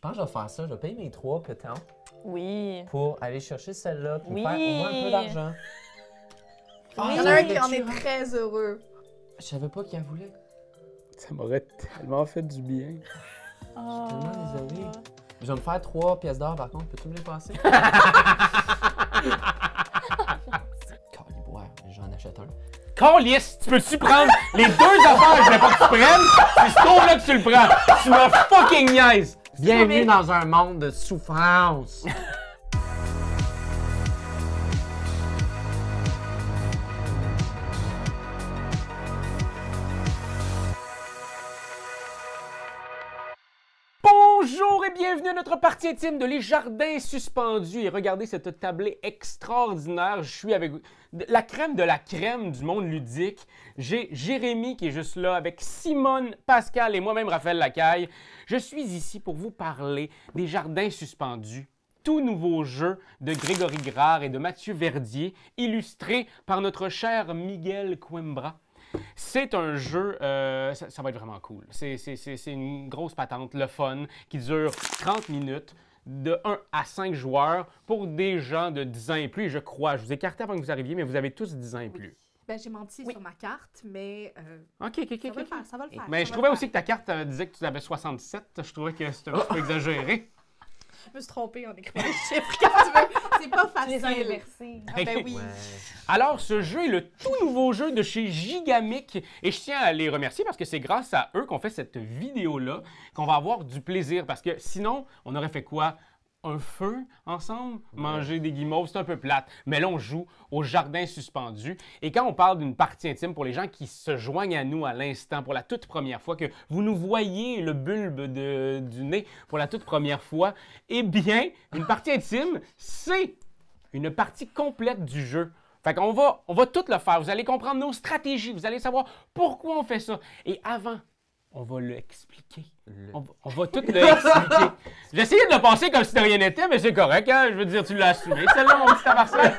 pense que je vais faire ça. Je vais payer mes 3 pétants Oui. pour aller chercher celle-là pour Oui. faire au moins un peu d'argent. Il y en a un qui en est très heureux. Je savais pas qu'il en voulait. Ça m'aurait tellement fait du bien. Je suis tellement désolé. Je vais me faire 3 pièces d'or par contre. Peux-tu me les passer? Caliboire, j'en achète un. Calisse, tu peux-tu prendre les 2 affaires que je voulais pas que tu prennes? C'est ce tour-là que tu le prends. Tu me fucking niaises. Bienvenue dans un monde de souffrance. Bonjour et bienvenue à notre partie intime de Les Jardins Suspendus. Et regardez cette tablée extraordinaire. Je suis avec la crème du monde ludique. J'ai Jérémy qui est juste là avec Simone, Pascal et moi-même Raphaël Lacaille. Je suis ici pour vous parler des Jardins Suspendus. Tout nouveau jeu de Grégory Grard et de Mathieu Verdier, illustré par notre cher Miguel Coimbra. C'est un jeu, ça va être vraiment cool. C'est une grosse patente, le fun, qui dure 30 minutes, de 1 à 5 joueurs, pour des gens de 10 ans et plus, je crois. Je vous ai écarté avant que vous arriviez, mais vous avez tous 10 ans et plus. Ben, j'ai menti sur ma carte, mais OK. ça va le faire, ça va le faire. Mais je trouvais aussi que ta carte disait que tu avais 67. Je trouvais que c'était un peu exagéré. Je me suis trompée en écrivant les chiffres quand tu veux. C'est pas Tu les as facile. inversés. Ah, ben oui. Ouais. Alors, ce jeu est le tout nouveau jeu de chez Gigamic et je tiens à les remercier parce que c'est grâce à eux qu'on fait cette vidéo-là qu'on va avoir du plaisir parce que sinon, on aurait fait quoi? Un feu ensemble? Manger des guimauves, c'est un peu plate. Mais là, on joue au Jardin Suspendu. Et quand on parle d'une partie intime, pour les gens qui se joignent à nous à l'instant, pour la toute première fois, que vous nous voyez le bulbe du nez pour la toute première fois, eh bien, une partie intime, c'est une partie complète du jeu. Fait qu'on va tout le faire. Vous allez comprendre nos stratégies. Vous allez savoir pourquoi on fait ça. Et avant, on va l'expliquer. On va tout l'expliquer. J'ai essayé de le passer comme si de rien n'était, mais c'est correct, hein? Je veux dire, tu l'as assumé. Celle-là, mon petit tabarnak.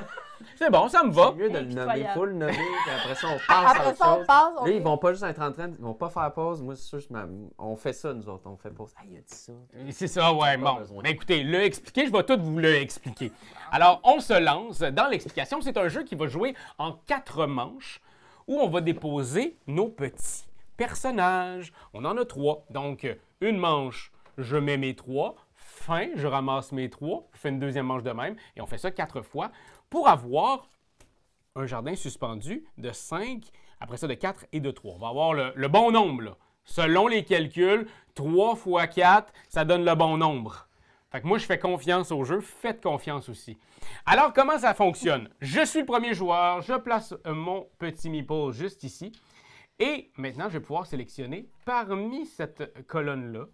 C'est bon, ça me va. C'est mieux de le nommer, Impitoyable. faut le nommer, puis après ça, on passe à Après autre ça, on chose. passe. Là, ils vont pas juste être en train ils vont pas faire pause. Moi, c'est sûr, on fait ça, nous autres. On fait pause. Ah, il a dit ça. C'est ça, ouais, Pas bon. besoin. Ben, écoutez, le expliquer, je vais tout vous le expliquer. Alors, on se lance dans l'explication. C'est un jeu qui va jouer en 4 manches où on va déposer nos petits personnages. On en a 3. Donc, une manche, je mets mes 3. Fin, je ramasse mes 3. Je fais une deuxième manche de même. Et on fait ça 4 fois pour avoir un jardin suspendu de 5, après ça de 4 et de 3. On va avoir le bon nombre, là. Selon les calculs, 3 fois 4, ça donne le bon nombre. Fait que moi, je fais confiance au jeu. Faites confiance aussi. Alors, comment ça fonctionne? Je suis le premier joueur. Je place mon petit meeple juste ici. Et maintenant, je vais pouvoir sélectionner parmi cette colonne-là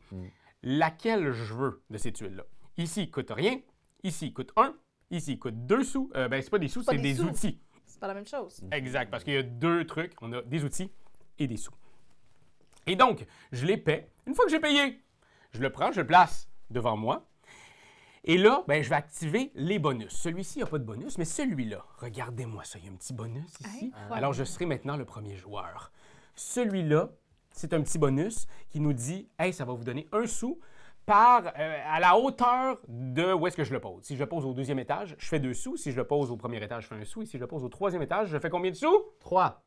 laquelle je veux de ces tuiles-là. Ici, il coûte rien. Ici, il coûte 1. Ici, il coûte 2 sous. Ben, c'est pas des sous, Pas c'est des des sous. outils. C'est pas la même chose. Exact, parce qu'il y a 2 trucs. On a des outils et des sous. Et donc, je les paie. Une fois que j'ai payé, je le prends, je le place devant moi. Et là, ben, je vais activer les bonus. Celui-ci, il n'y a pas de bonus, mais celui-là, regardez-moi ça, il y a un petit bonus ici. Incroyable. Alors, je serai maintenant le premier joueur. Celui-là, c'est un petit bonus qui nous dit « Hey, ça va vous donner 1 sou à la hauteur de où est-ce que je le pose. » Si je le pose au 2e étage, je fais 2 sous. Si je le pose au 1er étage, je fais 1 sou. Et si je le pose au 3e étage, je fais combien de sous? 3.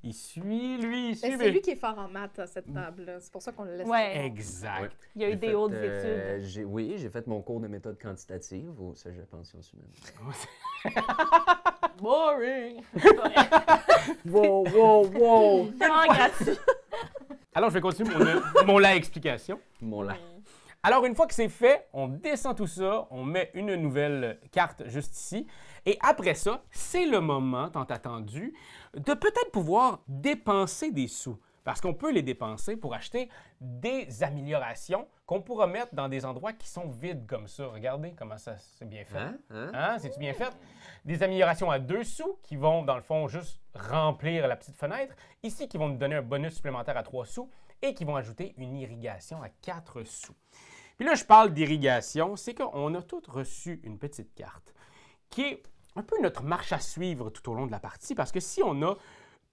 Il suit, lui, il suit. Ben, c'est lui qui est fort en maths à cette table. C'est pour ça qu'on le laisse. Ouais. Exact. Ouais. Il y a eu J'ai des fait, hautes études. Oui, j'ai fait mon cours de méthode quantitative au Cégep en sciences humaines. Boring! Wow! Tellement gratuit. Alors, je vais continuer mon la explication. Mon là. Alors, une fois que c'est fait, on descend tout ça, on met une nouvelle carte juste ici. Et après ça, c'est le moment tant attendu de peut-être pouvoir dépenser des sous. Parce qu'on peut les dépenser pour acheter des améliorations qu'on pourra mettre dans des endroits qui sont vides comme ça. Regardez comment ça c'est bien fait. Hein? C'est-tu bien fait? Des améliorations à 2 sous qui vont, dans le fond, juste remplir la petite fenêtre. Ici, qui vont nous donner un bonus supplémentaire à 3 sous et qui vont ajouter une irrigation à 4 sous. Puis là, je parle d'irrigation, c'est qu'on a tous reçu une petite carte qui est un peu notre marche à suivre tout au long de la partie parce que si on a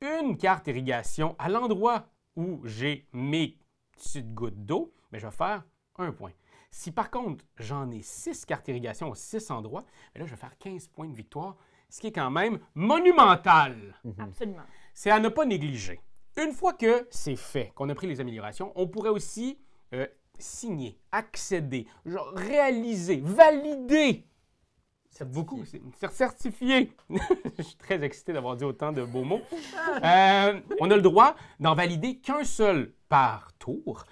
une carte irrigation à l'endroit où j'ai mes petites gouttes d'eau, bien, je vais faire 1 point. Si par contre, j'en ai 6 cartes irrigation aux 6 endroits, bien là, je vais faire 15 points de victoire, ce qui est quand même monumental. Absolument. C'est à ne pas négliger. Une fois que c'est fait, qu'on a pris les améliorations, on pourrait aussi signer, accéder, genre réaliser, valider. C'est beaucoup, c'est certifié. Je suis très excité d'avoir dit autant de beaux mots. On a le droit d'en valider qu'un seul par tour.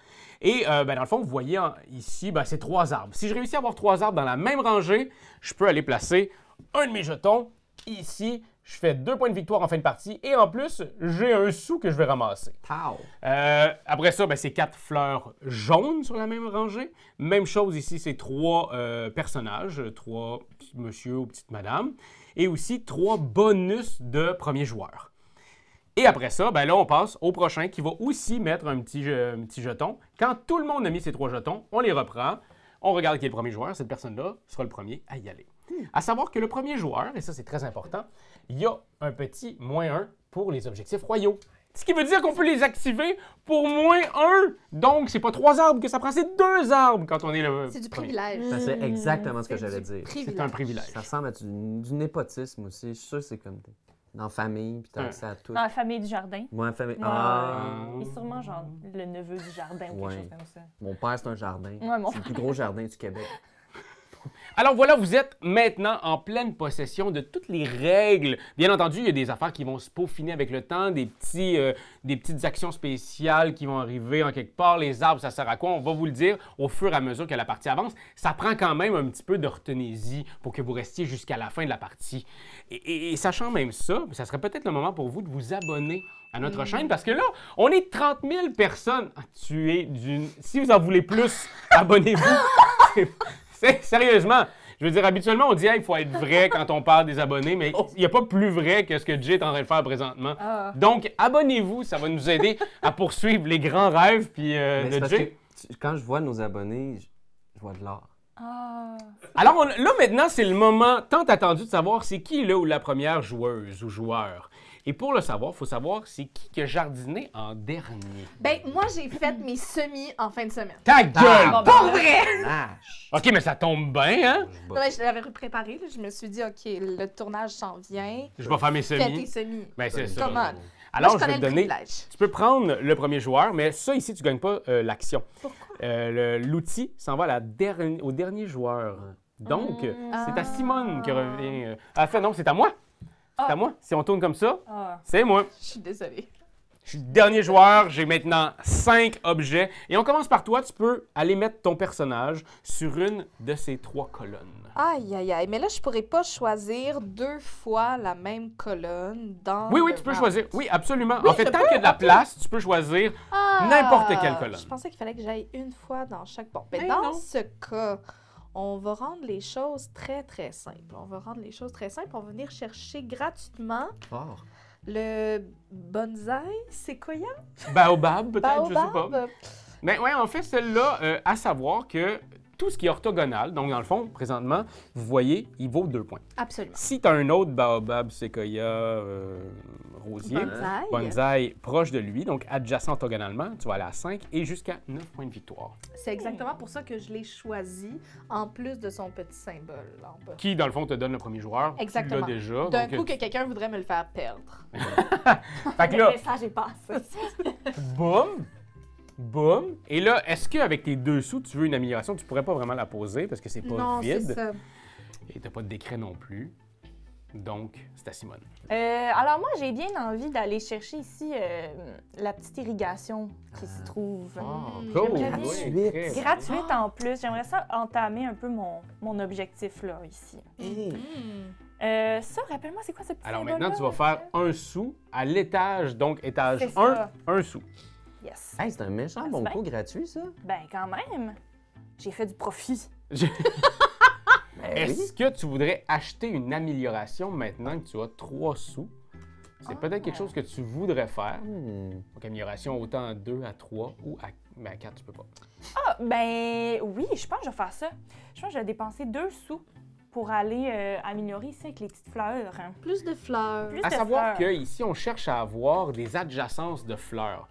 Et dans le fond, vous voyez ici, c'est 3 arbres. Si je réussis à avoir 3 arbres dans la même rangée, je peux aller placer un de mes jetons ici. Je fais 2 points de victoire en fin de partie et en plus, j'ai un sou que je vais ramasser. Pow! Après ça, c'est 4 fleurs jaunes sur la même rangée. Même chose ici, c'est 3 personnages, 3 petits monsieur ou petites madame. Et aussi 3 bonus de premier joueur. Et après ça, là, on passe au prochain qui va aussi mettre un petit jeton. Quand tout le monde a mis ses 3 jetons, on les reprend. On regarde qui est le premier joueur. Cette personne-là sera le premier à y aller. À savoir que le premier joueur, et ça c'est très important, il y a un petit -1 pour les objectifs royaux. Ce qui veut dire qu'on peut les activer pour -1. Donc, c'est pas 3 arbres que ça prend, c'est 2 arbres quand on est le C'est du premier. privilège. Ça, c'est exactement ce que C'est j'allais du dire. privilège. C'est un privilège. Ça ressemble à du népotisme aussi. Je suis sûr que c'est comme dans la famille, puis t'as accès à tout. Dans la famille du jardin. Moi, en famille. Ouais. Ah! Il est sûrement genre le neveu du jardin ou quelque Ouais. chose comme ça. Mon père, c'est un jardin. Ouais, mon C'est le plus gros jardin du Québec. Alors voilà, vous êtes maintenant en pleine possession de toutes les règles. Bien entendu, il y a des affaires qui vont se peaufiner avec le temps, des petites actions spéciales qui vont arriver en quelque part. Les arbres, ça sert à quoi? On va vous le dire au fur et à mesure que la partie avance. Ça prend quand même un petit peu d'orthonésie pour que vous restiez jusqu'à la fin de la partie. Et sachant même ça, ça serait peut-être le moment pour vous de vous abonner à notre chaîne parce que là, on est 30 000 personnes. Si vous en voulez plus, abonnez-vous. Sérieusement, je veux dire, habituellement, on dit il faut être vrai quand on parle des abonnés, mais il n'y a pas plus vrai que ce que Jay est en train de faire présentement. Donc, abonnez-vous, ça va nous aider à poursuivre les grands rêves puis, Mais c'est de parce Jay. que quand je vois nos abonnés, je vois de l'art. Ah. Alors là, maintenant, c'est le moment tant attendu de savoir c'est qui là ou la première joueuse ou joueur. Et pour le savoir, il faut savoir c'est qui a jardiné en dernier. Ben, moi, j'ai fait mes semis en fin de semaine. Ta gueule! bon, Pas vrai! Lâche! OK, mais ça tombe bien, hein? Non, mais je l'avais préparé. Je me suis dit, OK, le tournage s'en vient. Je vais faire mes Fais tes semis. semis. Ben, c'est ça. Come on. Alors, Moi, je vais connais te le donner... privilège. Tu peux prendre le premier joueur, mais ça, ici, tu ne gagnes pas l'action. Pourquoi? L'outil s'en va au dernier joueur. Donc, c'est à Simone qui revient. Non, c'est à moi. C'est à moi. Si on tourne comme ça, Ah. c'est moi. Je suis désolée. Je suis le dernier joueur. J'ai maintenant 5 objets. Et on commence par toi. Tu peux aller mettre ton personnage sur une de ces 3 colonnes. Aïe, aïe, aïe. Mais là, je pourrais pas choisir 2 fois la même colonne dans. Oui, le tu peux round. choisir. Oui, absolument. Oui, en fait, je tant peux? qu'il y a de la place, tu peux choisir Ah! n'importe quelle colonne. Je pensais qu'il fallait que j'aille une fois dans chaque. Bon, ben, Ben dans non. ce cas, on va rendre les choses très, très simples. On va venir chercher gratuitement Fort. le bonsaï, séquoia? Baobab, peut-être, je sais pas. Baobab? Mais ouais, en fait, celle-là, à savoir que tout ce qui est orthogonal, donc dans le fond, présentement, vous voyez, il vaut 2 points. Absolument. Si tu as un autre baobab, séquoia, rosier, Bonsaï. bonsaï proche de lui, donc adjacent orthogonalement, tu vas aller à 5 et jusqu'à 9 points de victoire. C'est exactement pour ça que je l'ai choisi, en plus de son petit symbole là en bas. Qui, dans le fond, te donne le premier joueur. Exactement. Tu l'as déjà. D'un donc, coup que quelqu'un voudrait me le faire perdre. Fait que Le là, message est passé. boum, boum. Et là, est-ce qu'avec tes 2 sous, tu veux une amélioration? Tu pourrais pas vraiment la poser parce que c'est pas Non, c'est vide. ça. Et t'as pas de décret non plus. Donc, c'est à Simone. Alors moi, j'ai bien envie d'aller chercher ici la petite irrigation qui se trouve. Cool. Gratuite. très Gratuite en plus. J'aimerais ça entamer un peu mon objectif là, ici. Ça, rappelle-moi, c'est quoi ce petit Alors symbole-là? maintenant, tu vas faire 1 sou à l'étage, donc étage C'est 1, ça. 1 sou. Yes. Hey, c'est un méchant bon bien. coup gratuit, ça. Ben quand même. J'ai fait du profit. Ben Est-ce que tu voudrais acheter une amélioration maintenant que tu as 3 sous? C'est peut-être quelque chose que tu voudrais faire. Donc, amélioration autant à 2, à 3 ou à 4, tu peux pas. Ah, ben oui, je pense que je vais faire ça. Je pense que je vais dépenser 2 sous pour aller améliorer ici avec les petites fleurs. Hein. Plus de fleurs. Plus À de savoir fleurs. qu'ici, on cherche à avoir des adjacences de fleurs.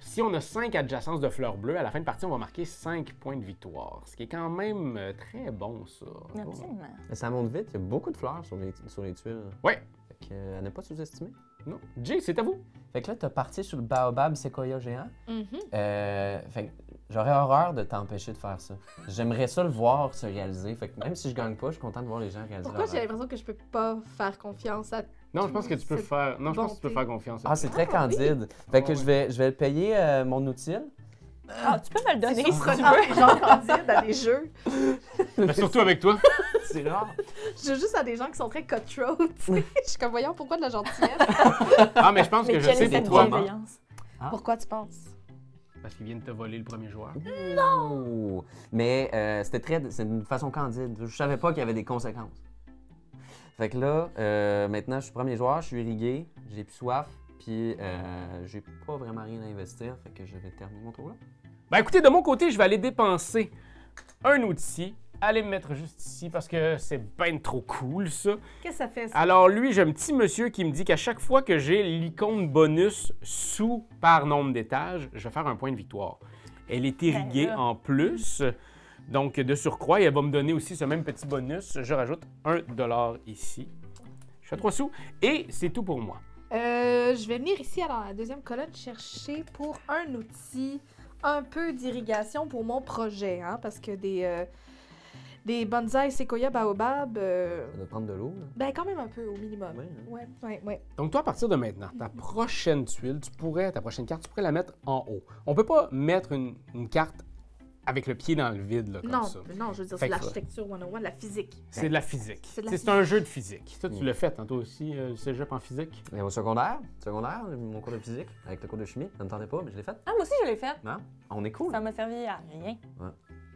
Si on a 5 adjacences de fleurs bleues, à la fin de partie, on va marquer 5 points de victoire. Ce qui est quand même très bon, ça. Absolument. Mais ça monte vite, il y a beaucoup de fleurs sur les tuiles. Ouais. Fait que, à ne pas sous-estimer. Non. Jay, c'est à vous. Fait que là, t'as parti sur le baobab séquoia géant. Mhm. Fait que j'aurais horreur de t'empêcher de faire ça. J'aimerais ça le voir se réaliser. Fait que même si je gagne pas, je suis content de voir les gens réaliser Pourquoi leur j'ai rêve. l'impression que je peux pas faire confiance à... Non, je pense que tu peux Cette faire. Non, je pense que tu peux bonté. faire confiance. Ah, c'est très Ah, oui. candide. Fait que Ouais, je vais le payer mon outil. Ah, tu peux me le donner si tu C'est veux. genre candide à des jeux. Mais surtout avec toi. C'est rare. Je joue juste à des gens qui sont très cutthroat. tu sais. Je suis comme, voyons, pourquoi de la gentillesse? Ah, mais je pense que Mais je quelle sais est cette pourquoi. bienveillance? Pourquoi tu penses? Parce qu'ils viennent te voler le premier joueur. Non! Mais c'est une façon candide. Je savais pas qu'il y avait des conséquences. Fait que là, maintenant, je suis premier joueur, je suis irrigué, j'ai plus soif, puis j'ai pas vraiment rien à investir. Fait que je vais terminer mon tour là. Ben écoutez, de mon côté, je vais aller dépenser un outil. Aller me mettre juste ici parce que c'est ben trop cool, ça. Qu'est-ce que ça fait, ça? Alors lui, j'ai un petit monsieur qui me dit qu'à chaque fois que j'ai l'icône bonus sous par nombre d'étages, je vais faire un point de victoire. Elle est irriguée là. en plus, donc de surcroît, et elle va me donner aussi ce même petit bonus. Je rajoute 1$ ici. Je fais 3 sous et c'est tout pour moi. Je vais venir ici, alors, à la deuxième colonne, chercher pour un outil, un peu d'irrigation pour mon projet, hein, parce que des bonsaïs séquoia baobab, Ça doit prendre de l'eau. là. ben quand même un peu au minimum. Ouais, Ouais. Donc toi, à partir de maintenant, ta prochaine tuile, ta prochaine carte, tu pourrais la mettre en haut. On peut pas mettre une carte avec le pied dans le vide, là, comme Non, ça. non, je veux dire, Fait c'est que- l'architecture 101, de la physique. C'est de la physique. C'est de la C'est physique. un jeu de physique. Ça, tu Mm. l'as fait, toi aussi, le cégep en physique. Mais au secondaire, mon cours de physique, avec le cours de chimie, ça ne me tentait pas, mais je l'ai fait. Ah, moi aussi, je l'ai fait. Non? On est cool. Ça m'a servi à rien. Ouais.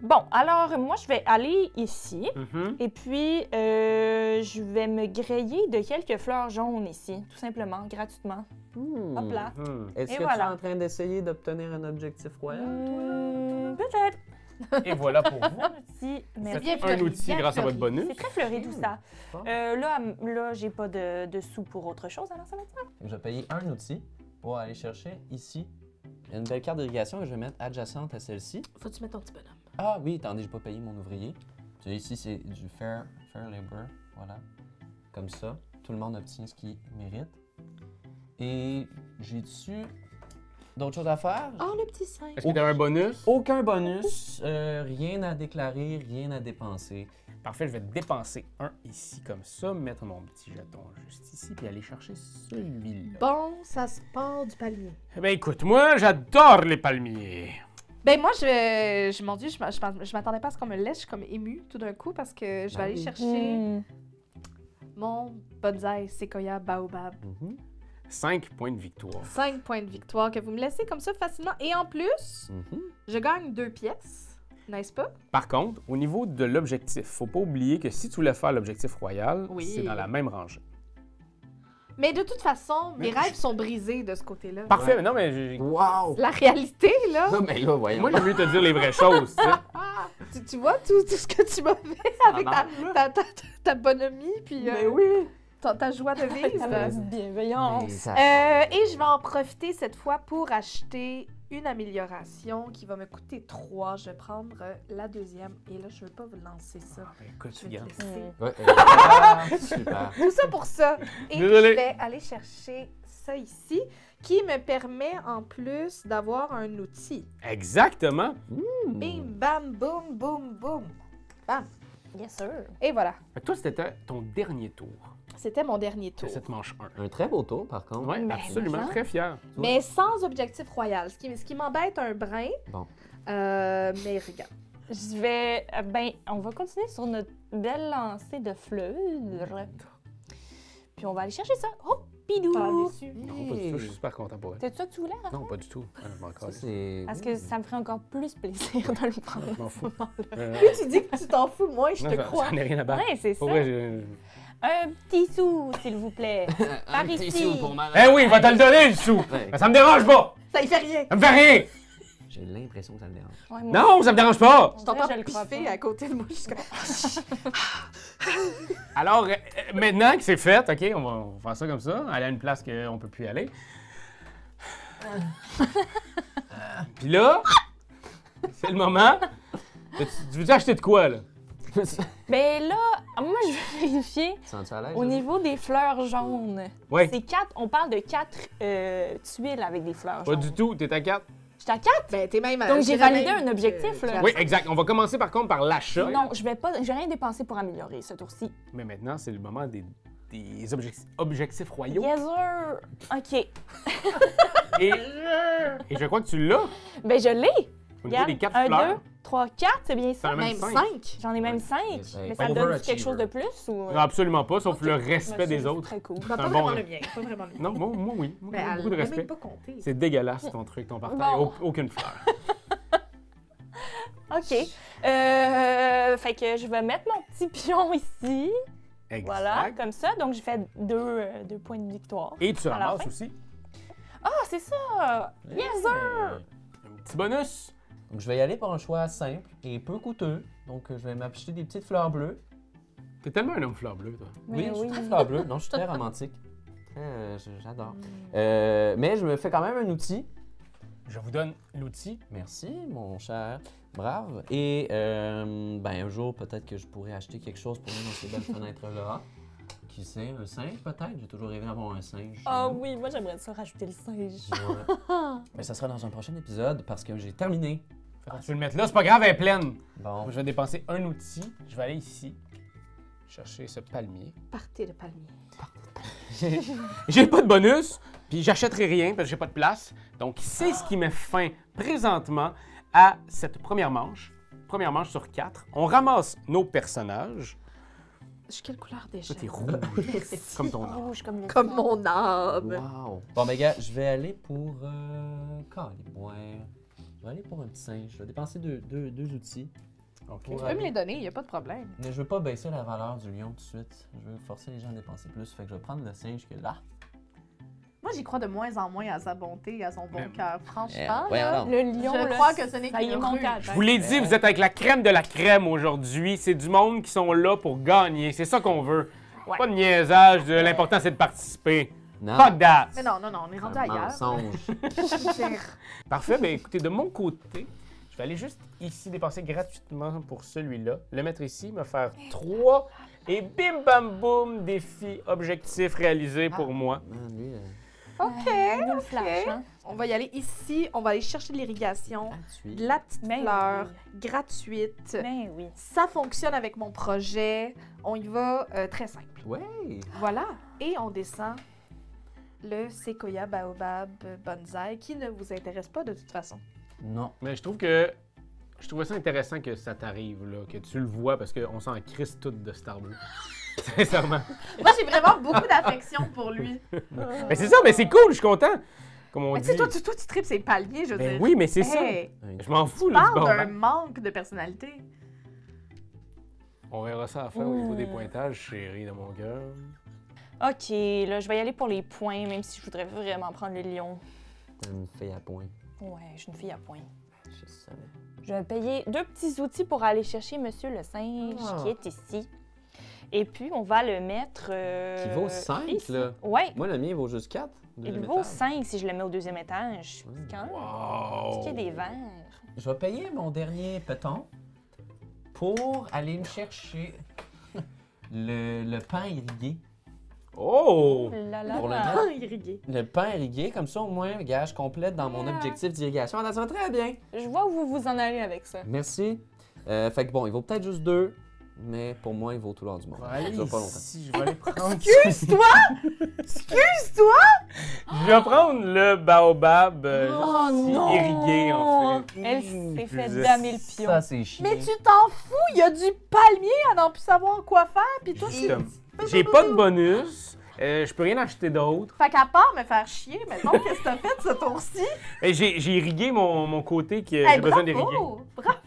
Bon, alors, moi, je vais aller ici. Mhm. Et puis, je vais me griller de quelques fleurs jaunes ici, tout simplement, gratuitement. Hmm. Hop là. Mhm. Est-ce Et que tu voilà. es en train d'essayer d'obtenir un objectif royal? Peut-être. Et voilà pour vous. Un outil. Merci. bien Un fleuri, outil bien grâce à votre fleuri. bonus. C'est très fleuri tout ça. Ah. Là, j'ai pas de sous pour autre chose, alors ça va être ça. Je vais payer un outil pour aller chercher ici. Il y a une belle carte d'irrigation que je vais mettre adjacente à celle-ci. Faut-tu mettre ton petit bonhomme? Ah oui, attendez, j'ai pas payé mon ouvrier. Puis ici, c'est du fair labor. Voilà. Comme ça, tout le monde obtient ce qu'il mérite. Et j'ai dessus d'autres choses à faire. Oh, le petit 5. Est-ce que tu as un bonus? Aucun bonus, rien à déclarer, rien à dépenser. Parfait, je vais dépenser un ici comme ça, mettre mon petit jeton juste ici, puis aller chercher celui-là. Bon, ça se part du palmier. Eh bien, écoute, moi, j'adore les palmiers. Ben moi, mon Dieu, je m'attendais pas à ce qu'on me laisse. Je suis comme émue tout d'un coup parce que je vais Ah aller oui. chercher mon bonsaï séquoia baobab. 5 points de victoire. 5 points de victoire que vous me laissez comme ça facilement. Et en plus, je gagne 2 pièces. N'est-ce pas? Par contre, au niveau de l'objectif, faut pas oublier que si tu voulais faire l'objectif royal, Oui. c'est dans la même rangée. Mais de toute façon, mes Mais- rêves sont brisés de ce côté-là. Parfait, Ouais. mais non, mais j'ai- Wow! La réalité, là, Non, mais là, voyons. moi, j'aime mieux te dire les vraies choses, tu sais. tu vois tout ce que tu m'as fait avec ta bonhomie, puis Mais oui! ta joie de vivre. La bienveillance. Mais ça- Et je vais en profiter cette fois pour acheter une amélioration qui va me coûter 3. Je vais prendre la deuxième. Et là, je ne veux pas vous lancer ça. Ah, ben, écoute, Je vais te regarde. laisser. Ouais, ah, super. Tout ça pour ça. Et Désolé. je vais aller chercher ça ici, qui me permet en plus d'avoir un outil. Exactement. Bim, bam, boum, boum, boum. Bam. Yes, sir. Et voilà. Fait que toi, c'était ton dernier tour C'était mon dernier de tour. cette manche 1. Un très beau tour, par contre. Oui, Mais absolument. déjà. Très fier. Mais sans objectif royal. Ce qui m'embête un brin. Bon. Mais regarde. Je vais. Ben, on va continuer sur notre belle lancée de fleurs. Puis on va aller chercher ça. Oh, pidou! Non, pas du tout. Je suis super content pour elle. C'est ça que tu voulais, Raphaël? Non, pas du tout. Ah, je m'en Ça, calisse. c'est... Parce que ça me ferait encore plus plaisir de le prendre. Je m'en fous. Plus tu dis que tu t'en fous, moi, je Non, te ça- crois. ça n'est rien à battre. Ouais, c'est ça. Pour vrai, je- Un petit sou, s'il vous plaît. Par Un petit ici. sou pour ma- Eh oui, il va te le donner, le sou! Ouais. Mais ça me dérange pas! Ça y fait rien. Ça me fait rien! J'ai l'impression que ça le dérange. Ouais, moi, Non, ça me dérange pas! on Je dirait t'entends que je le crois piffer pas. à côté de moi. Je suis comme... Alors, maintenant que c'est fait, OK, on va faire ça comme ça, aller à une place qu'on peut plus aller. Puis là, c'est le moment. Tu veux acheter de quoi, là? Ben là, moi, je veux vérifier Sens-tu à l'aise? au là? niveau des fleurs jaunes. Oui. C'est 4, on parle de 4 tuiles avec des fleurs Pas jaunes. du tout, t'es à 4. J'étais à 4? Ben, t'es même. Donc, je j'ai dirais validé même un objectif, que- là. Oui, exact. On va commencer par contre par l'achat. Non, je vais rien dépenser pour améliorer ce tour-ci. Mais maintenant, c'est le moment des objectifs royaux. Yes, sir! OK. Et je crois que tu l'as. Ben, je l'ai! Au niveau Regarde, des 4 1, fleurs. 2, 3, 4, c'est bien T'en ça? as même Même 5. 5. J'en ai même 5. c'est Mais ça me donne quelque overachiever. chose de plus? Ou... Non, absolument pas, sauf le Ok. respect Ben, des c'est autres. Très cool. Pas un vraiment bon- le mien. Pas vraiment le mien. Non, moi oui. Moi, Ben, elle beaucoup de l'a respect. même pas compté. C'est dégueulasse ton truc, ton partage. Bon. Aucune fleur. OK. Fait que je vais mettre mon petit pion ici. Exact. Voilà, comme ça. Donc, j'ai fait 2 points de victoire. Et tu À la ramasses fin. aussi Ah, c'est ça! Yes, sir! un petit bonus. Donc, je vais y aller pour un choix simple et peu coûteux. Donc, je vais m'acheter des petites fleurs bleues. T'es tellement un homme fleur bleue, toi. Mais je suis très fleur bleue. Non, je suis très romantique. J'adore. Mais je me fais quand même un outil. Je vous donne l'outil. Merci, mon cher. Brave. Et ben, un jour, peut-être que je pourrais acheter quelque chose pour nous dans ces belles fenêtres-là. Qui sait, un singe peut-être? J'ai toujours rêvé d'avoir un singe. Ah oui, moi, j'aimerais ça rajouter le singe. Ouais. Mais ça sera dans un prochain épisode parce que j'ai terminé. Tu veux le mettre là, c'est pas grave, elle est pleine. Bon. Moi, je vais dépenser un outil. Je vais aller ici, chercher ce palmier. Partez le palmier. J'ai pas de bonus, puis j'achèterai rien parce que j'ai pas de place. Donc, c'est ce qui met fin présentement à cette première manche. Première manche sur 4. On ramasse nos personnages. Je suis quelle couleur déjà? Toi, t'es rouge, comme ton âme. Rouge comme le Comme mon âme. Wow. Bon, ben, gars, je vais aller pour. Ouais. Je vais aller pour un petit singe. Je vais dépenser deux outils. OK. Tu peux me les donner, il n'y a pas de problème. Mais je veux pas baisser la valeur du lion tout de suite. Je veux forcer les gens à dépenser plus. Fait que je vais prendre le singe qui est là. Moi, j'y crois de moins en moins à sa bonté et à son bon Mais- cœur. Franchement, voyons là, donc. Le lion, je là, crois que ce n'est ça y est qu'une monté à la ruche. Je tête. vous l'ai dit, vous êtes avec la crème de la crème aujourd'hui. C'est du monde qui sont là pour gagner. C'est ça qu'on veut. Ouais. Pas de niaisage, de l'important c'est de participer. Non. Pas de date. Mais non, on est rendu Un ailleurs. mensonge. Je veux dire, Parfait, bien écoutez, de mon côté, je vais aller juste ici dépenser gratuitement pour celui-là, le mettre ici, me faire 3 et bim bam boum, défi, objectif réalisé pour moi. Man, lui, OK. Nous le flash, hein? On va y aller ici, on va aller chercher de l'irrigation, gratuit. de la petite Ben fleur, gratuite. Ben oui. Ça fonctionne avec mon projet. On y va très simple. Ouais. Voilà. Et on descend le Sequoia Baobab Bonsai qui ne vous intéresse pas de toute façon. Non. Mais je trouvais ça intéressant que ça t'arrive, là, que tu le vois, parce qu'on s'en crisse toutes de Star Bleu. Sincèrement. Moi, j'ai vraiment beaucoup d'affection pour lui. Mais c'est ça, mais c'est cool, je suis content. Comme on Mais dit. tu sais, toi, tu tripes ses paliers, je veux Ben dire. oui, mais c'est ça. Hey, Je m'en fous, là, du parle d'un baobab. manque de personnalité. On verra ça à la fin au niveau des pointages, chérie de mon cœur. OK, là, je vais y aller pour les points, même si je voudrais vraiment prendre le lion. T'as une fille à point. Ouais, je suis une fille à points. Je savais. Je vais payer 2 petits outils pour aller chercher Monsieur le singe Ah. qui est ici. Et puis, on va le mettre... Qui vaut 5, ici. là. Ouais, Moi, le mien, il vaut juste 4. il vaut 5 si je le mets au 2e étage. Ouais. C'est quand même... Wow! Est-ce qu'il y a des verres? Je vais payer mon dernier peton pour aller me chercher le pain irrigué. Oh! Là, là, Pour le là. mettre. Ah, irrigué. Le pain irrigué, comme ça, au moins, gars, je complète dans mon objectif d'irrigation. Ça va très bien. Je vois où vous vous en allez avec ça. Merci. Fait que bon, il vaut peut-être juste 2, mais pour moi, il vaut tout l'or du monde. Je vais aller Ça va pas longtemps. ici, je vais aller prendre... Excuse-toi! Excuse-toi! Je vais prendre le baobab Oh ici, non! irrigué, en fait. Elle s'est fait Je- damer le pion. Ça, c'est chiant. Mais tu t'en fous, il y a du palmier à n'en plus savoir quoi faire, puis toi, tu... Justement. J'ai pas de bonus. Je peux rien acheter d'autre. Fait qu'à part me faire chier, mettons, qu'est-ce que t'as fait ce tour-ci? Et j'ai irrigué mon côté que Hey, j'ai besoin d'irriguer. bravo! Bravo!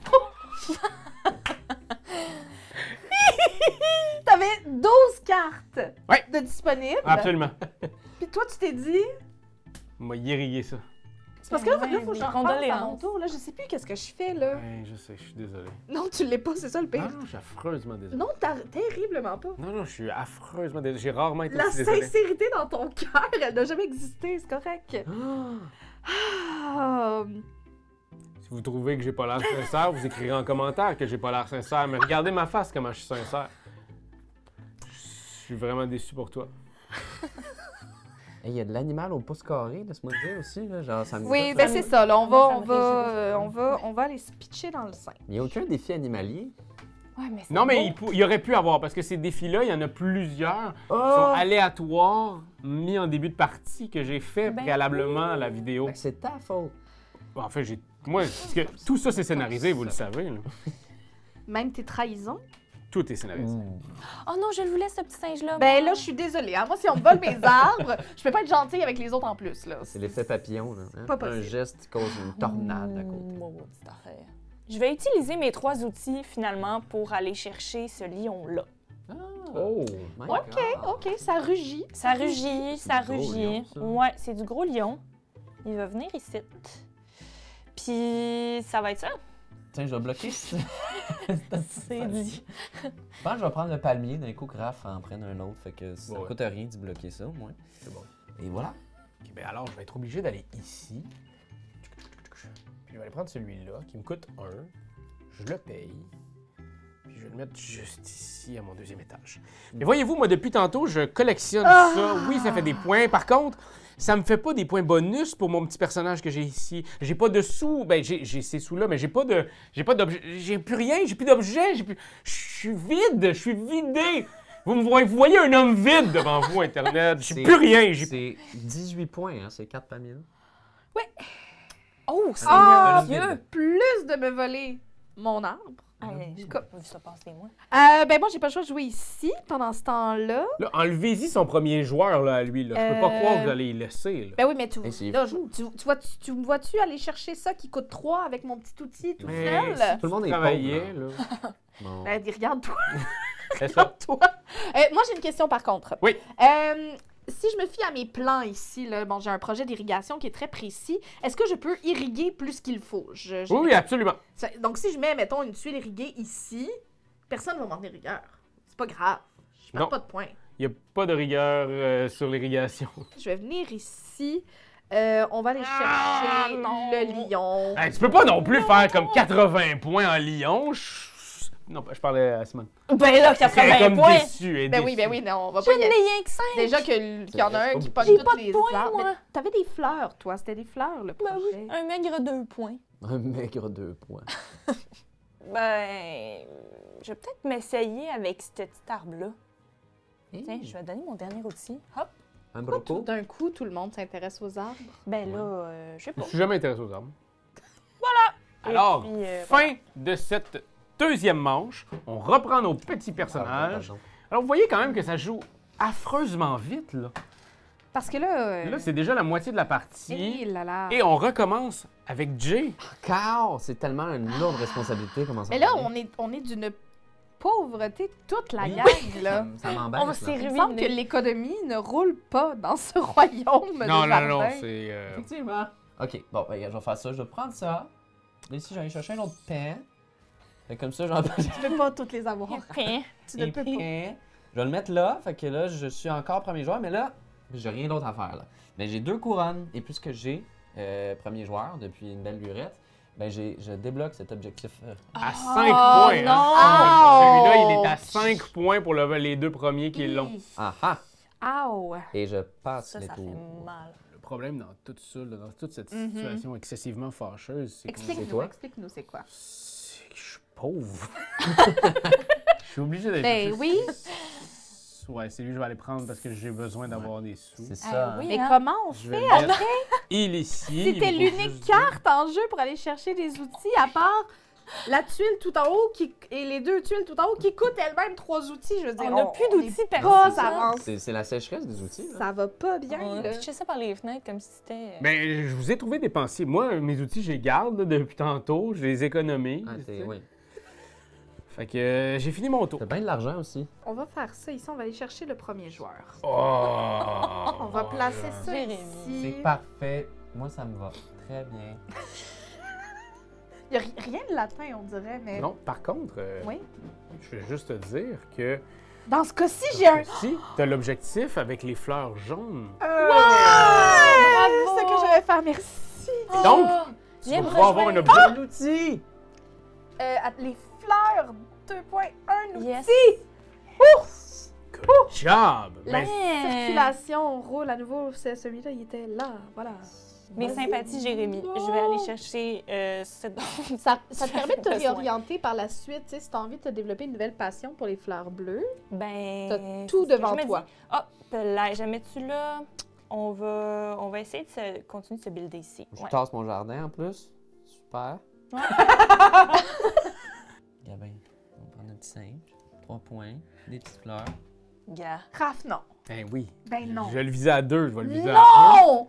T'avais 12 cartes Ouais. de disponibles. Absolument. Puis toi, tu t'es dit... On va irriguer ça. C'est parce que là, Ouais, il faut que des j'en repense à mon condoléances. tour. Là, je sais plus qu'est-ce que je fais, là. Ouais, je sais, je suis désolé. Non, tu l'es pas, c'est ça le Ah pire. non, je suis affreusement désolé. Non, terriblement pas. Non, je suis affreusement désolé. J'ai rarement été La aussi désolé. sincérité dans ton cœur, elle n'a jamais existé, c'est correct. Ah, Si vous trouvez que j'ai pas l'air sincère, vous écrirez en commentaire que j'ai pas l'air sincère. Mais regardez ma face, comment je suis sincère. Je suis vraiment déçu pour toi. Il y a de l'animal au pouce carré, laisse-moi te dire aussi. Là, genre, ça me oui, gosse. ben c'est ça. Là, on Moi, ça me on va aller se pitcher dans le sein. Il n'y a aucun défi animalier. Ouais, mais c'est Non, mais beau. il aurait pu avoir, parce que ces défis-là, il y en a plusieurs. Oh! Ils sont aléatoires, mis en début de partie, que j'ai fait Ben préalablement à la vidéo. Fait que c'est ta faute. En fait, moi, parce que tout ça, c'est scénarisé, vous le savez. Là. Même tes trahisons. Tout est scénarisé. Oh non, je le voulais, ce petit singe-là. Ben là, je suis désolée. Hein. Moi, si on me vole mes arbres, je peux pas être gentille avec les autres en plus. Là. C'est l'effet papillon. Là, hein? Pas Un possible. geste cause une tornade à côté. Maudite affaire. Je vais utiliser mes 3 outils, finalement, pour aller chercher ce lion-là. Oh! My OK, God. OK, ça rugit. Ça rugit, ça du gros rugit. lion, ça. Ouais, c'est du gros lion. Il va venir ici. Puis, ça va être ça. Tiens, je vais bloquer. C'est dit. Je pense que je vais prendre le palmier d'un coup, Graf en prenne un autre. Fait que ça Ouais. coûte rien d'y bloquer ça, au moins. C'est bon. Et voilà. Ok, ben alors, je vais être obligé d'aller ici. Puis je vais aller prendre celui-là, qui me coûte 1. Je le paye. Puis je vais le mettre juste ici, à mon 2e étage. Mais voyez-vous, moi, depuis tantôt, je collectionne ça. Oui, ça fait des points. Par contre, ça me fait pas des points bonus pour mon petit personnage que j'ai ici. J'ai pas de sous. Ben, j'ai ces sous-là, mais j'ai pas d'objet. J'ai plus rien, j'ai plus d'objet. Je suis vide, je suis vidé. Vous voyez un homme vide devant vous, Internet. J'ai C'est- plus rien. C'est 18 points, hein, ces 4 palmiers. Oh, Ah, Seigneur Dieu! plus de me voler mon arbre. Hey, j'ai pas vu ça passer, moi. Ben moi, j'ai pas le choix de jouer ici pendant ce temps-là. Là, enlevez-y son premier joueur là, à lui. Là. Je peux pas croire que vous allez y laisser. Là. Ben oui, mais c'est là, fou. tu me vois-tu aller chercher ça qui coûte 3 avec mon petit outil tout Mais seul? Tout le monde est Travailler, pauvre. là. Bon. Ben, regarde-toi. C'est ça. Toi. Moi, j'ai une question par contre. Oui. Si je me fie à mes plans ici, là, bon, j'ai un projet d'irrigation qui est très précis. Est-ce que je peux irriguer plus qu'il faut? Oui, absolument. Donc, si je mets, mettons, une tuile irriguée ici, personne ne va m'en tenir rigueur. C'est pas grave. Je perds Non. pas de points. Il n'y a pas de rigueur sur l'irrigation. Je vais venir ici. On va aller chercher non. le lion. Hey, tu peux pas non plus faire comme 80 points en Lyon. Non, je parlais à Simone. Ben là, Elle est 80 comme points! déçue. elle est Ben oui, déçue. ben oui, non, on va Je pas y n'ai aller. rien que 5! Déjà qu'il y en a un qui pogne J'ai toutes pas de les points, arbres. moi. Mais t'avais des fleurs, toi. C'était des fleurs, le Ben projet. oui, un maigre 2 points. Un maigre 2 points. Ben, je vais peut-être m'essayer avec ce petit arbre-là. Hey, Tiens, je vais donner mon dernier outil. Hop! un Pourquoi broco. tout d'un coup, tout le monde s'intéresse aux arbres? Ben là, je sais Je pas. suis jamais intéressé aux armes. Et Alors, puis, fin de cette deuxième manche. On reprend nos petits personnages. Pardon. Alors, vous voyez quand même que ça joue affreusement vite, là. Parce que là... Là, c'est déjà la moitié de la partie. Eh là là. Et on recommence avec Jay. Car c'est tellement une lourde responsabilité, comment ça Mais là, va aller. on est d'une pauvreté toute la Oui. gang, là. Ça m'embête. on là. s'est Il me semble que ruiné. l'économie ne roule pas dans ce royaume de jardin. c'est... Effectivement. Ok, bon, ben, regarde, je vais faire ça. Je vais prendre ça. Là, ici, je vais aller chercher un autre pain. Fait que comme ça, j'en Tu peux pas toutes les avoir. Hein? Tu ne peux pas. Je vais le mettre là. Fait que là, je suis encore premier joueur, mais là, j'ai rien d'autre à faire. Là. Mais j'ai 2 couronnes. Et puisque j'ai premier joueur depuis une belle lurette, ben, je débloque cet objectif. À 5 Oh, points. non! Hein? Celui-là, il est à 5 points pour les 2 premiers qui l'ont. Ah ah! Ow! Et je passe Ça, les ça fait tours. mal. Le problème dans tout ça, là, dans toute cette Mhm. situation excessivement fâcheuse, c'est que C'est Explique-nous, toi? explique-nous, c'est quoi? c'est que je suis pauvre. Je suis obligé d'être... Ben oui, Ouais, c'est lui que je vais aller prendre parce que j'ai besoin d'avoir des sous. C'est Ah ça. oui. hein. mais hein? comment on Je fait? vais mettre il ici. C'était il faut l'unique juste dire- carte en jeu pour aller chercher des outils, à part la tuile tout en haut et les 2 tuiles tout en haut qui coûtent elles-mêmes 3 outils. Je veux dire, On n'a plus d'outils pas, perso. ça avance. C'est la sécheresse des outils. Là. Ça va pas bien, On là. a pitché ça par les fenêtres comme si c'était... Ben, je vous ai trouvé dépensier. Moi, mes outils, je les garde là, depuis tantôt. Je les économise. Ah, tu sais. oui. Fait que j'ai fini mon tour. T'as bien de l'argent aussi. On va faire ça ici, on va aller chercher le premier joueur. Oh! On va placer ça Jérémy. ici. C'est parfait. Moi, ça me va très bien. Il n'y a rien de latin, on dirait, mais... Non, par contre, Oui. je vais juste te dire que Dans ce cas-ci, j'ai un... si tu as l'objectif avec les fleurs jaunes, C'est ce que je vais faire, merci. Donc, tu viens vas me pouvoir avoir un rejoindre. objet. Un outil! Les fleurs, 2 points, un outil. Yes. Good job! La Ben, circulation roule à nouveau. Celui-là, il était là. Voilà. Mes sympathies, Jérémy. Je vais aller chercher ce dont Ça te permet de te besoin. réorienter par la suite. Tu sais, si tu as envie de te développer une nouvelle passion pour les fleurs bleues, Ben. t'as tout c'est ce que devant je me toi. dis. Ah, là, je mets-tu là? On va essayer de continuer de se builder ici. Je Ouais. tasse mon jardin en plus. Super. Gabin, on va prendre un petit singe. 3 points. Des petites fleurs. Gars. Raph, non. ben oui. Ben non. Je vais le viser à 2, je vais le viser à 1. Non!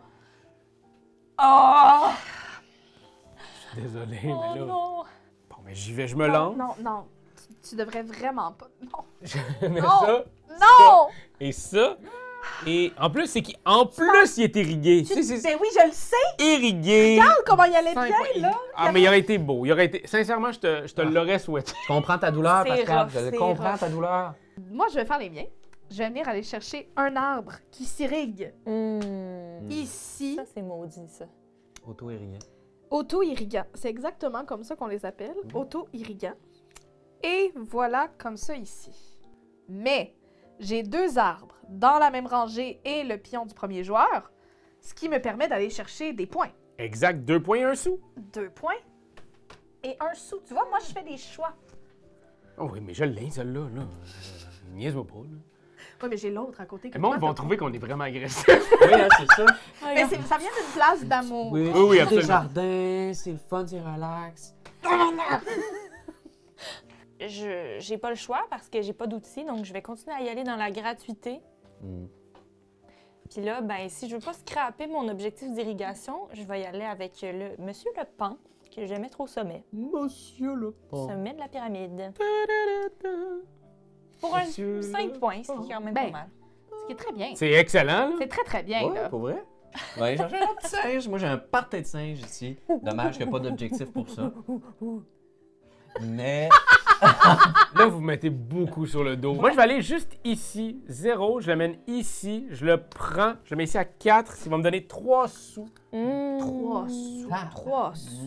Oh! Désolé, Oh mais là. non! Bon, mais j'y vais, je me Non, lance. non, non. Tu devrais vraiment pas. Non. Je mets Non. ça Non! et ça. Et en plus, c'est qu'en plus, il est irrigué. Tu sais, c'est Ben oui, je le sais. irrigué. Regarde comment il allait Cinq bien, points. là. Ah, mais il aurait été beau. Il aurait été... Sincèrement, je te l'aurais souhaité. Je comprends ta douleur, C'est Pascal. rough, Je c'est comprends rough. ta douleur. Moi, je vais faire les miens. Je vais venir aller chercher un arbre qui s'irrigue ici. Ça, c'est maudit, ça. Auto-irrigué. Auto-irrigant. C'est exactement comme ça qu'on les appelle. Auto-irrigant. Et voilà comme ça ici. Mais j'ai 2 arbres dans la même rangée et le pion du premier joueur, ce qui me permet d'aller chercher des points. Exact, 2 points et 1 sou. 2 points et 1 sou. Tu vois, moi, je fais des choix. Oh oui, mais je l'ai, celle-là. Là. Niaise-moi pas. Là. Oui, mais j'ai l'autre à côté. que Le monde toi, va t'as trouver qu'on est vraiment agressif. Oui, hein, c'est ça. pas. Mais ça vient d'une place d'amour. Oui, Oui, des absolument. jardins, c'est le fun, c'est relax. J'ai pas le choix parce que j'ai pas d'outils, donc je vais continuer à y aller dans la gratuité. Hmm. Puis là, ben, si je veux pas scraper mon objectif d'irrigation, je vais y aller avec le Monsieur le Pan, que je vais mettre au sommet. Monsieur le pont. Sommet de la pyramide. Pour un Monsieur 5 le points, ce qui est quand même pas Ben, mal. Ce qui est très bien. C'est excellent. Là. C'est très, très bien. Ouais, là. pour vrai? Ouais, j'ai un petit singe. Moi, j'ai un party de singe ici. Dommage qu'il n'y a pas d'objectif pour ça. Mais... Là, vous mettez beaucoup sur le dos. Moi, je vais aller juste ici. 0. Je l'amène ici. Je le prends. Je le mets ici à 4. Ça va me donner 3 sous. 3 sous. Ah. 3 sous.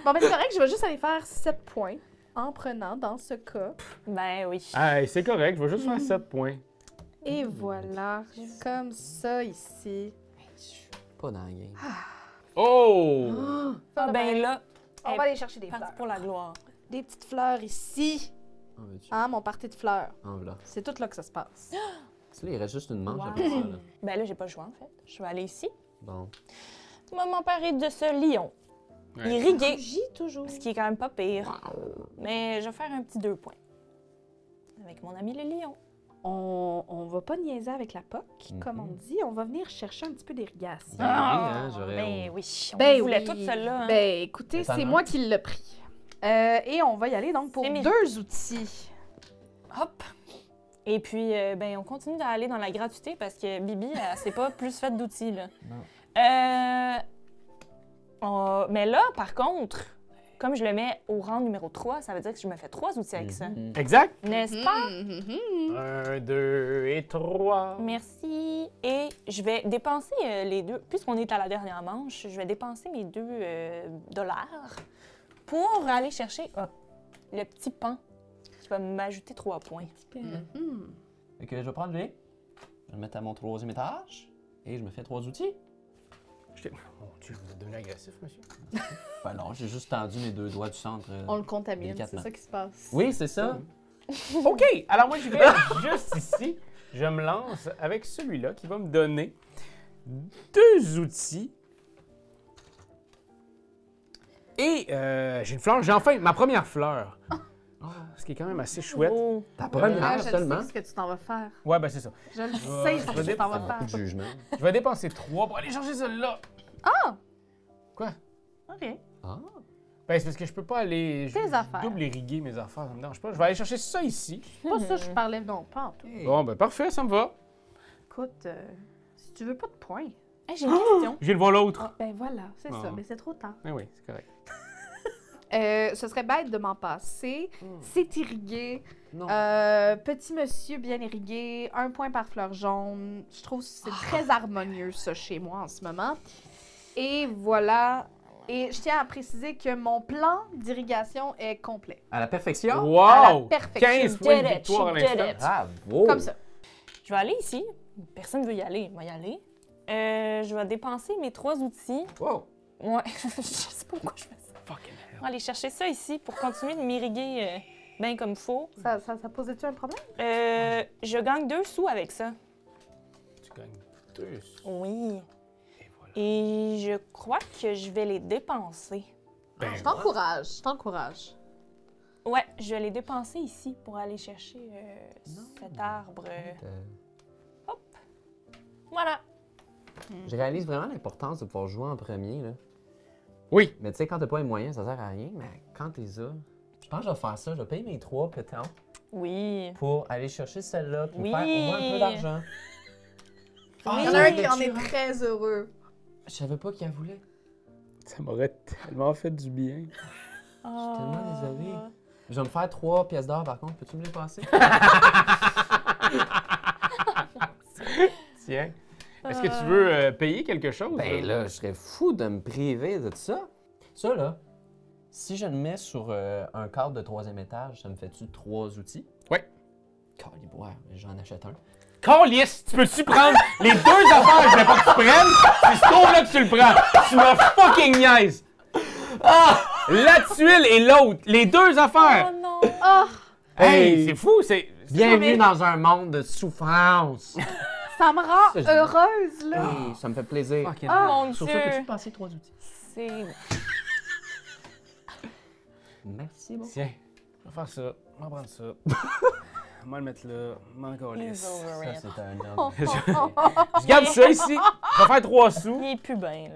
Bon, ben c'est correct, je vais juste aller faire 7 points en prenant dans ce cas. Ben oui. Hey, c'est correct. Je vais juste faire 7 points. Et voilà, comme ça ici. Pas dans la game. Oh! Ah, ben là, on va aller chercher des parti fleurs. pour la gloire. Des petites fleurs ici. En veux-tu? Hein, mon party de fleurs. En voilà. C'est tout là que ça se passe. Tu sais, là, il reste juste une manche Wow. après ça, là. Ben là, j'ai pas le choix, en fait. Je vais aller ici. Bon. Je vais m'emparer de ce lion. Ouais. Irrigué. Rugis toujours. Ce qui est quand même pas pire. Mais je vais faire un petit 2 points. Avec mon ami le lion. On va pas niaiser avec la POC, comme Mhm. on dit. On va venir chercher un petit peu d'irrigation. Ben oui, hein, j'aurais... Ben oui, on Ben voulait oui. tout celle-là. Hein. Ben écoutez, Étonnant. c'est moi qui l'ai pris. Et on va y aller donc pour C'est 2 outils. Hop! Et puis, ben, on continue d'aller dans la gratuité parce que Bibi, elle s'est pas plus faite d'outils, là. Non. Mais là, par contre, comme je le mets au rang numéro 3, ça veut dire que je me fais 3 outils avec ça. Mhm. Exact. N'est-ce pas? 1, 2 et 3. Merci. Et je vais dépenser les 2, puisqu'on est à la dernière manche, je vais dépenser mes 2 dollars pour aller chercher le petit pan qui va m'ajouter 3 points. Mhm. Fait que je vais prendre lui. Je vais le mettre à mon 3e étage. Et je me fais 3 outils. Mon Dieu, vous êtes devenu agressif, monsieur. Ben non, j'ai juste tendu mes 2 doigts du centre. On le contamine, c'est Délicatement. ça qui se passe. Oui, c'est ça. OK, alors moi, je vais juste ici. Je me lance avec celui-là qui va me donner 2 outils. Et j'ai une fleur. J'ai enfin ma première fleur. Ce qui est quand même assez chouette. Oh. Ta Là, première je seulement. sais ce que tu t'en vas faire. Ouais, ben c'est ça. Je le je sais ce que vais tu t'en vas Beaucoup de faire. jugement. Je vais dépenser 3 pour aller chercher celle-là. Quoi? OK. Ah. Ben, c'est parce que je peux pas aller. Tes affaires. Double irriguer mes affaires, ça me dérange pas. Je vais aller chercher ça ici. Pas ça, je parlais non, pas en tout. Bon, ben parfait, ça me va. Écoute, si tu veux pas de points, Hey, j'ai une question. Je viens de voir l'autre. ben voilà, c'est Ah. ça, mais c'est trop tard. Eh oui, c'est correct. Ce serait bête de m'en passer. C'est irrigué. Non. Petit monsieur bien irrigué, 1 point par fleur jaune. Je trouve que c'est très harmonieux, ça, chez moi, en ce moment. Et voilà Et je tiens à préciser que mon plan d'irrigation est complet. À la perfection? À la Wow! perfection. 15 points de Did it, victoire à she did l'instant. it. Bravo! Comme ça. Je vais aller ici. Personne ne veut y aller. Je vais y aller. Je vais dépenser mes 3 outils. Wow! Ouais, je sais pas pourquoi je fais ça. Fucking Je hell. vais aller chercher ça ici pour continuer de m'irriguer bien comme il faut. Ça posait-tu un problème? Je gagne 2 sous avec ça. Tu gagnes 2. Oui. Et voilà. Et je crois que je vais les dépenser. Ben, Je t'encourage, je t'encourage. Ouais, je vais les dépenser ici pour aller chercher cet arbre. Voilà. Je réalise vraiment l'importance de pouvoir jouer en premier, là. oui. Mais tu sais, quand t'as pas les moyens, ça sert à rien, mais quand t'es là, je pense que je vais faire ça. Je vais payer mes 3 pétons Oui. pour aller chercher celle-là, puis me Oui. faire au moins un peu d'argent. Il y en ça a un va qui être en est chiant. très heureux. Je savais pas qu'il en voulait. Ça m'aurait tellement fait du bien. Je suis tellement désolée. Je vais me faire 3 pièces d'or, par contre. Peux-tu me les passer? Tiens. Est-ce que tu veux payer quelque chose? Ben là, je serais fou de me priver de ça. Ça, là, si je le mets sur un cadre de 3e étage, ça me fait-tu 3 outils? Ouais. Caliboire, j'en achète un. Calice, tu peux-tu prendre les 2 affaires que je voulais pas que tu prennes? C'est ce tour-là que tu le prends. Tu me fucking niaises. Ah! La tuile et l'autre. Les 2 affaires. Oh non! Oh, Hey, c'est fou. C'est Bienvenue dans un monde de souffrance. ça me rend Ça, je- heureuse, là. Oui, ça me fait plaisir. fucking Ah. Mon Sur Dieu! ça, peux-tu me passer 3 outils? C'est... Merci beaucoup. Tiens, je vais faire ça. On va prendre ça. On va le mettre là. M'en He's calisse. over Ça, it. c'est un Oh, homme. oh, oh, oh. Je garde ça ici. Je vais faire 3 sous. Il est plus bien,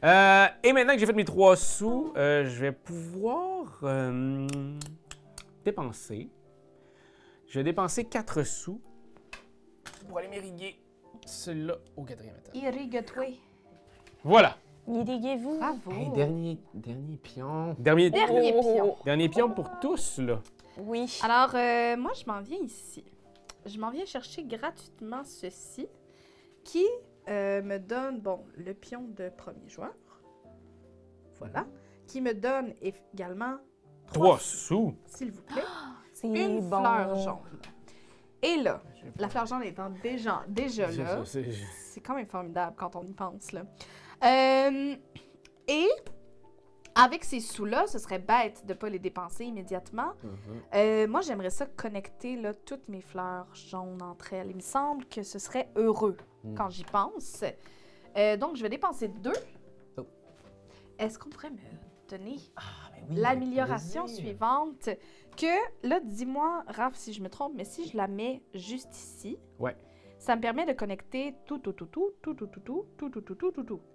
là. Et maintenant que j'ai fait mes 3 sous, je vais pouvoir dépenser. Je vais dépenser 4 sous pour aller m'irriguer celui-là au 4e étage. Irrigue-toi. Voilà. Irriguez-vous. Bravo. Hey, dernier pion. Dernier Dernier pion. pour tous, là. Oui. Alors, moi, je m'en viens ici. Je m'en viens chercher gratuitement ceci qui me donne, bon, le pion de premier joueur. Voilà. Qui me donne également 3 sous. s'il vous plaît, C'est une bon. fleur jaune. Et là, la fleur jaune étant déjà là, c'est quand même formidable quand on y pense, là. Et avec ces sous-là, ce serait bête de ne pas les dépenser immédiatement. Moi, j'aimerais ça connecter là, toutes mes fleurs jaunes entre elles. Il me semble que ce serait heureux quand j'y pense. Donc, je vais dépenser 2. Oh. Est-ce qu'on pourrait me donner Ah, ben oui. l'amélioration plaisir. suivante? Que, là, dis-moi, Raph, si je me trompe, mais si je la mets juste ici, Ouais. ça me permet de connecter toutes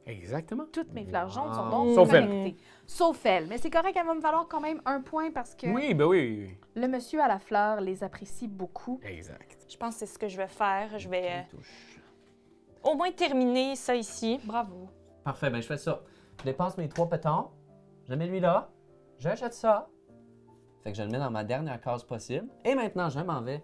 Exactement. mes fleurs jaunes sont Wow. donc Sauf elle. connectées. Sauf elle. Mais c'est correct, elle va me valoir quand même 1 point parce que Oui, ben oui. le monsieur à la fleur les apprécie beaucoup. Exact. Je pense que c'est ce que je vais faire. Je vais Une touche. au moins terminer ça ici. Bravo. Parfait, ben je fais ça. Je dépense mes 3 pétons. Je mets lui là. J'achète ça. Fait que je le mets dans ma dernière case possible. Et maintenant, je m'en vais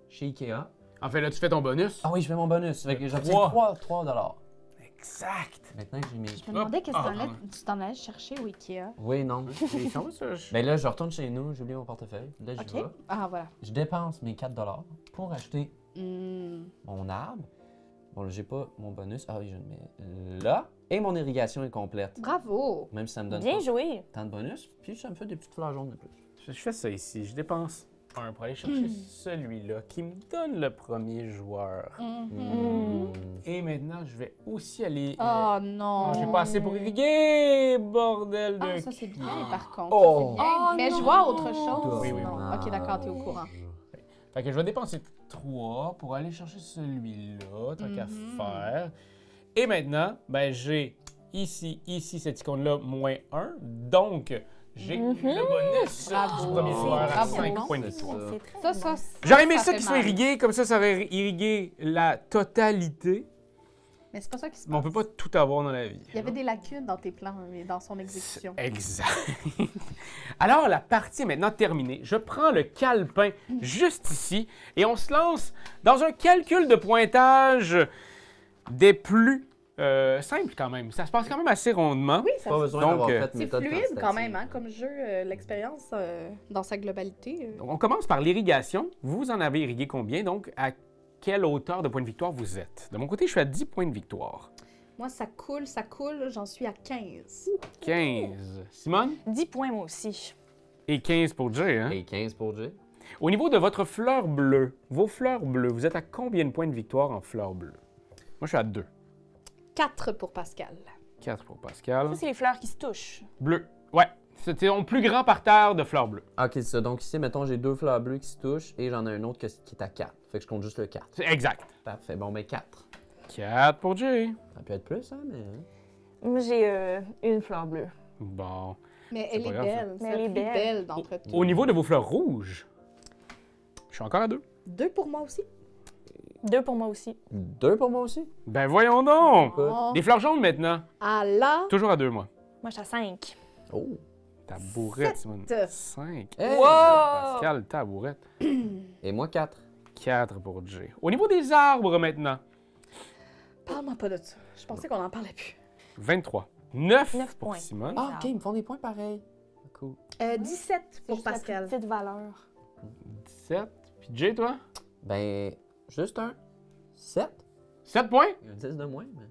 chez Ikea. En fait, là, tu fais ton bonus. Ah oui, je fais mon bonus. Fait que j'obtiens 3. 3 $. Exact. Maintenant que j'ai mes... Je me demandais qu'est-ce Ah, que tu t'en allais chercher au Ikea. Oui, non. Les choses, ça, Ben là, je retourne chez nous, j'ai oublié mon portefeuille. Là, j'y OK. vais. Ah, voilà. Je dépense mes 4 $ pour acheter Hmm. mon arbre. Bon, là, j'ai pas mon bonus. Ah oui, je le mets là. Et mon irrigation est complète. Bravo! Même si ça me donne Bien pas joué. tant de bonus. Puis ça me fait des petites fleurs jaunes de plus. Je fais ça ici. Je dépense 1 pour aller chercher celui-là qui me donne le premier joueur. Mhm. Et maintenant, je vais aussi aller... Oh non! j'ai pas assez pour irriguer, bordel de... Ah, ça c'est bien par contre. Oh. Ça, c'est bien. Oh, Mais je non. vois autre chose. Oui, oui, sinon. oui. Ok, d'accord, t'es au courant. Fait que je vais dépenser 3 pour aller chercher celui-là, tant qu'à faire. Et maintenant, ben j'ai ici, cette icône-là, moins 1. Donc, j'ai le bonus Bravo. du premier joueur à Bravo. 5 bon. points de C'est victoire. ça. C'est très Ça, bon. ça. J'aurais aimé ça fait qu'il soit mal. irrigué, comme ça aurait irrigué la totalité. Mais c'est pas ça qui se Mais on passe. peut pas tout avoir dans la vie. Il y avait des lacunes dans tes plans et dans son exécution. Exact. Alors, la partie est maintenant terminée. Je prends le calepin juste ici et on se lance dans un calcul de pointage des plus simple quand même. Ça se passe quand même assez rondement. Oui, ça Pas besoin Donc, d'avoir fait c'est méthode fluide quand quantitative. même, hein, comme jeu, l'expérience dans sa globalité. Donc, on commence par l'irrigation. Vous en avez irrigué combien? Donc, à quelle hauteur de points de victoire vous êtes? De mon côté, je suis à 10 points de victoire. Moi, ça coule, j'en suis à 15. 15. Simone? 10 points, moi aussi. Et 15 pour Jay, hein? Et 15 pour Jay. Au niveau de votre fleur bleue, vos fleurs bleues, vous êtes à combien de points de victoire en fleurs bleues? Moi, je suis à 2. 4 pour Pascal. 4 pour Pascal. Ça, c'est les fleurs qui se touchent. Bleu. Ouais. C'était mon plus grand parterre de fleurs bleues. Ok, c'est ça. Donc ici, mettons, j'ai 2 fleurs bleues qui se touchent et j'en ai un autre qui est à 4. Fait que je compte juste le 4. C'est exact. Parfait. Bon, mais 4. 4 pour Jay. Ça peut être plus, hein, mais. Moi, j'ai une fleur bleue. Bon. Mais C'est elle pas est grave, ça. belle. Mais C'est elle la est plus belle. belle d'entre toutes. Au niveau de vos fleurs rouges, je suis encore à 2. 2 pour moi aussi. 2 pour moi aussi. 2 pour moi aussi. Ben voyons donc! Oh. Des fleurs jaunes maintenant. Ah là, Toujours à 2, moi. Moi, je suis à 5. Oh. Tabourette, Simone. Sept. 5. Hey! Wow! Pascal, tabourette. Et moi, 4. 4 pour Jay. Au niveau des arbres maintenant, parle-moi pas de ça. Je pensais qu'on en parlait plus. 23. 9 9 pour points. Simone. Ah, ok, ils me font des points pareils. Cool. 17 pour Juste la Pascal. petite valeur. 17. Puis Jay, toi? Ben, juste un. 7. 7 points. Il y a un 10 de moins, mais.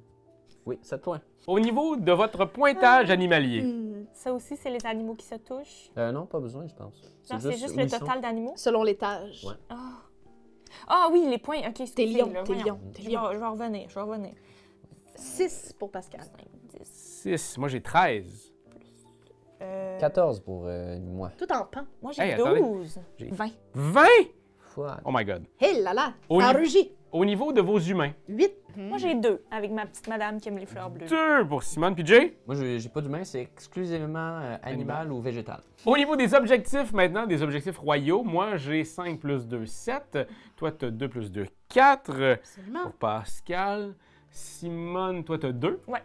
Oui, 7 points. Au niveau de votre pointage animalier, Hmm. Ça aussi, c'est les animaux qui se touchent. Non, pas besoin, je pense. Non, c'est juste où le ils sont. total d'animaux. Selon l'étage. Ouais. Ah. Ah oui, les points. OK, c'est T'es lion, là, t'es voyons. lion, t'es Je lion. vais revenir, je vais revenir. 6 pour Pascal. 5, 10. 6. Moi, j'ai 13. 14 pour moi. Tout en pan. Moi, j'ai Hey, attendez. 12. J'ai- 20. 20! Fois. Oh my God. Hé là là, Au ça niveau- rugit. Au niveau de vos humains, 8. Moi, j'ai 2 avec ma petite madame qui aime les fleurs bleues. 2 pour Simone puis Jay. Moi, j'ai pas d'humain, c'est exclusivement animal ou végétal. Au niveau des objectifs maintenant, des objectifs royaux, moi j'ai 5 plus 2, 7. Toi, tu as 2 plus 2, 4. Absolument. Pour Pascal. Simone, toi, tu as 2. Ouais.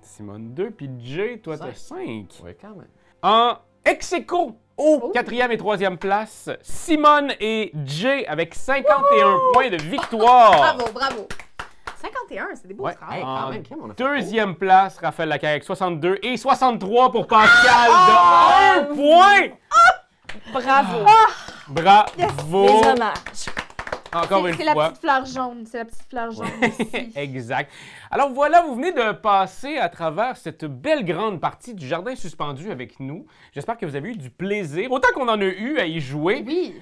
Simone 2. Puis Jay, toi, tu as 5. Oui, quand même. En ex-aequo, Oh. 4e et 3e place, Simone et Jay avec 51 points de victoire. Bravo, bravo. 51, c'est des beaux Ouais. scores. Hey, quand En même, crème, on a fait. Deuxième place, Raphaël Lacaille avec 62 et 63 pour Pascal de 1 point. Bravo. Bravo. Les hommages. Encore une C'est la fois. petite fleur jaune. C'est la petite fleur jaune ici. Exact. Alors voilà, vous venez de passer à travers cette belle grande partie du jardin suspendu avec nous. J'espère que vous avez eu du plaisir, autant qu'on en a eu à y jouer. Oui.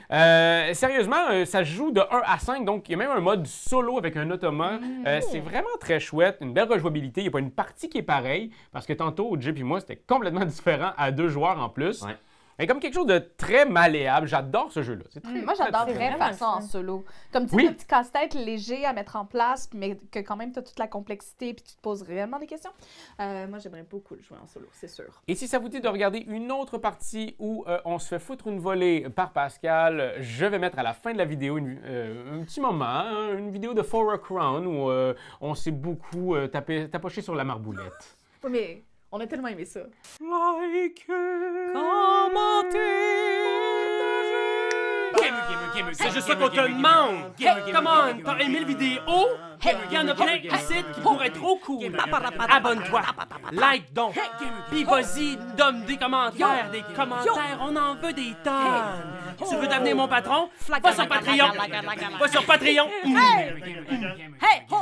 Sérieusement, ça se joue de 1 à 5, donc il y a même un mode solo avec un automat. C'est vraiment très chouette, une belle rejouabilité. Il n'y a pas une partie qui est pareille, parce que tantôt, Jay et moi, c'était complètement différent à 2 joueurs en plus. Ouais. Mais comme quelque chose de très malléable, j'adore ce jeu-là. C'est très, Moi, très, j'adorerais très faire vraiment ça en fun. solo. Comme tu sais, Oui. le petit casse-tête léger à mettre en place, mais que quand même, tu as toute la complexité puis tu te poses réellement des questions. Moi, j'aimerais beaucoup le jouer en solo, c'est sûr. Et si ça vous dit de regarder une autre partie où on se fait foutre une volée par Pascal, je vais mettre à la fin de la vidéo un petit moment, hein, une vidéo de For a Crown où on s'est beaucoup tapoché sur la marboulette. Oui, mais on a tellement aimé ça. Like, C'est juste ça qu'on te demande! Hey, come on! T'as aimé le vidéo? Hey, y'en a plein ici qui pourraient être trop cool! Abonne-toi! Like donc! Puis vas-y, donne des commentaires! Des commentaires, on en veut des tonnes! Tu veux devenir mon patron? Va sur Patreon! Va sur Patreon! Hey! Ho!